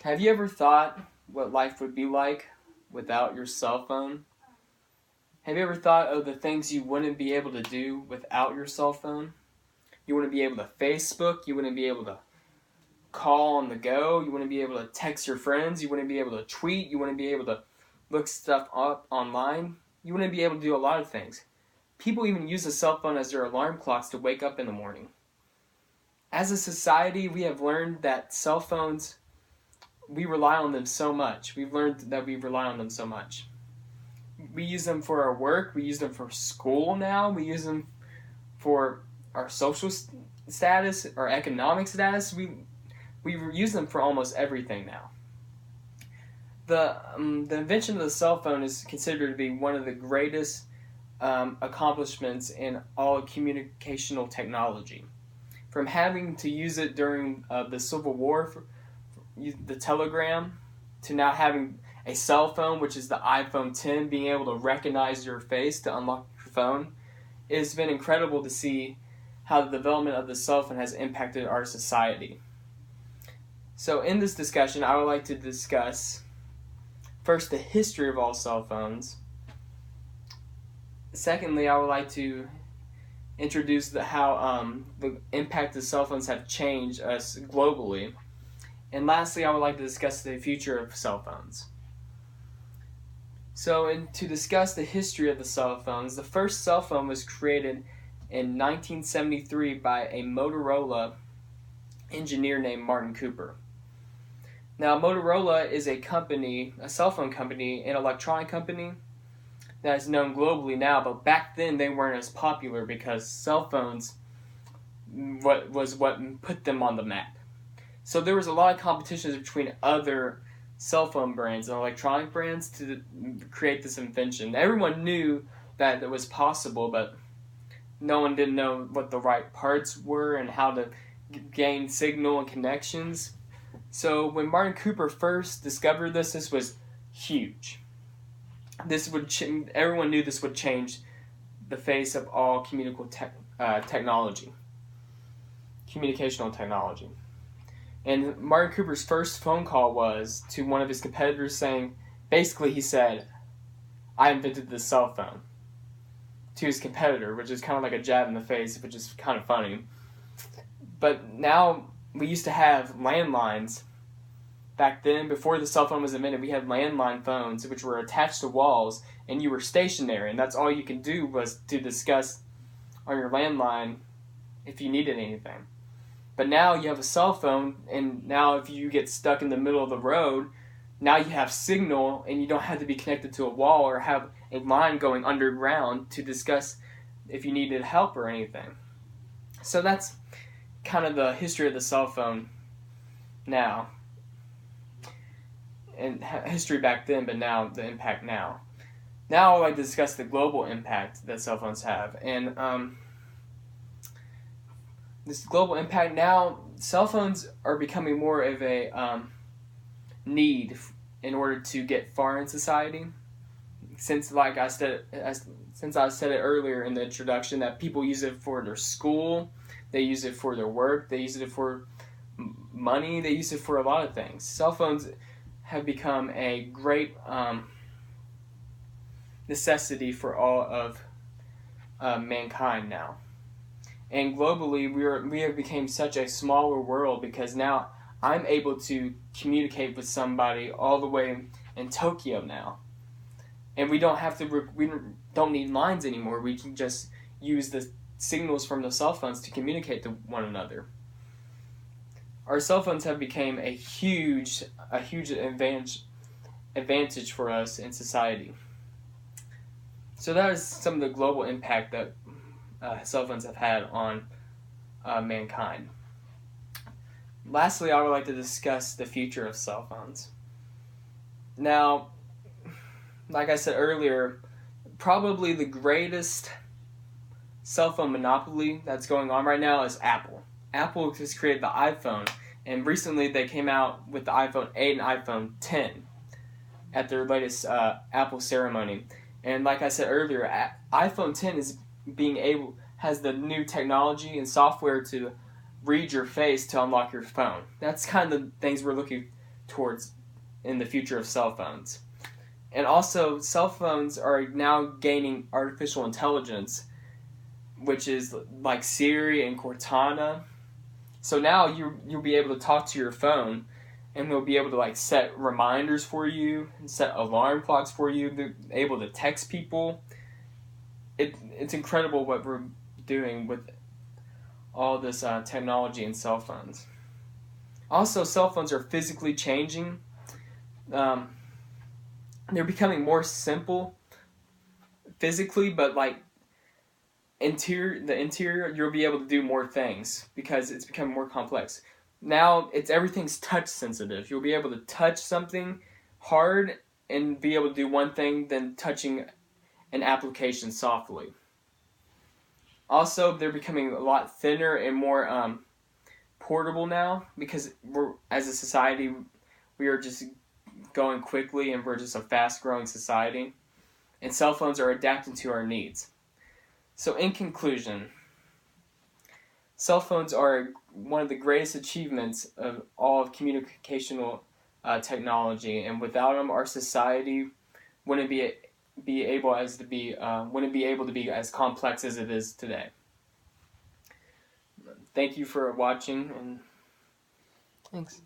Have you ever thought what life would be like without your cell phone? Have you ever thought of the things you wouldn't be able to do without your cell phone? You wouldn't be able to Facebook, you wouldn't be able to call on the go, you wouldn't be able to text your friends, you wouldn't be able to tweet, you wouldn't be able to look stuff up online, you wouldn't be able to do a lot of things. People even use a cell phone as their alarm clocks to wake up in the morning. As a society, we have learned that cell phones, we rely on them so much. We've learned that we rely on them so much. We use them for our work, we use them for school now, we use them for our social status, our economic status. We use them for almost everything now. The invention of the cell phone is considered to be one of the greatest accomplishments in all communicational technology. From having to use it during the Civil War, for the telegram, to now having a cell phone, which is the iPhone 10, being able to recognize your face to unlock your phone. It's been incredible to see how the development of the cell phone has impacted our society. So in this discussion, I would like to discuss first the history of all cell phones. Secondly, I would like to introduce how the impact of cell phones have changed us globally. And lastly, I would like to discuss the future of cell phones. So to discuss the history of the cell phones, the first cell phone was created in 1973 by a Motorola engineer named Martin Cooper. Now, Motorola is a company, a cell phone company, an electronic company that is known globally now, but back then they weren't as popular because cell phones was what put them on the map. So there was a lot of competitions between other cell phone brands and electronic brands to create this invention. Everyone knew that it was possible, but no one didn't know what the right parts were and how to gain signal and connections. So when Martin Cooper first discovered this was huge. Everyone knew this would change the face of all technology, communicational technology. And Martin Cooper's first phone call was to one of his competitors saying, basically he said, "I invented the cell phone," to his competitor, which is kind of like a jab in the face, which is kind of funny. But now, we used to have landlines. Back then, before the cell phone was invented, we had landline phones, which were attached to walls, and you were stationary, and that's all you could do was to discuss on your landline if you needed anything. But now you have a cell phone, and now if you get stuck in the middle of the road, now you have signal, and you don't have to be connected to a wall or have a line going underground to discuss if you needed help or anything. So that's kind of the history of the cell phone now. And history back then, but now the impact now. Now I'd like to discuss the global impact that cell phones have. And this global impact now, cell phones are becoming more of a need in order to get far in society. Since I said it earlier in the introduction, that people use it for their school, they use it for their work, they use it for money, they use it for a lot of things. Cell phones have become a great necessity for all of mankind now. And globally, we have become such a smaller world because now I'm able to communicate with somebody all the way in Tokyo now. And we don't need lines anymore. We can just use the signals from the cell phones to communicate to one another. Our cell phones have become a huge advantage for us in society. So that is some of the global impact that cell phones have had on mankind. Lastly, I would like to discuss the future of cell phones. Now, like I said earlier, probably the greatest cell phone monopoly that's going on right now is Apple. Apple has created the iPhone, and recently they came out with the iPhone 8 and iPhone 10 at their latest Apple ceremony. And like I said earlier, iPhone 10 has the new technology and software to read your face to unlock your phone. That's kind of the things we're looking towards in the future of cell phones. And also, cell phones are now gaining artificial intelligence, which is like Siri and Cortana. So now you'll be able to talk to your phone, and they'll be able to like set reminders for you, and set alarm clocks for you. They're able to text people. It's incredible what we're doing with all this technology and cell phones. Also, cell phones are physically changing. They're becoming more simple physically, but like the interior, you'll be able to do more things because it's becoming more complex. Now everything's touch sensitive. You'll be able to touch something hard and be able to do one thing than touching an application softly. Also, they're becoming a lot thinner and more portable now because as a society, we are just going quickly and we're just a fast-growing society. And cell phones are adapting to our needs. So in conclusion, cell phones are one of the greatest achievements of all of communicational technology, and without them, our society wouldn't be able to be as complex as it is today. Thank you for watching, and thanks.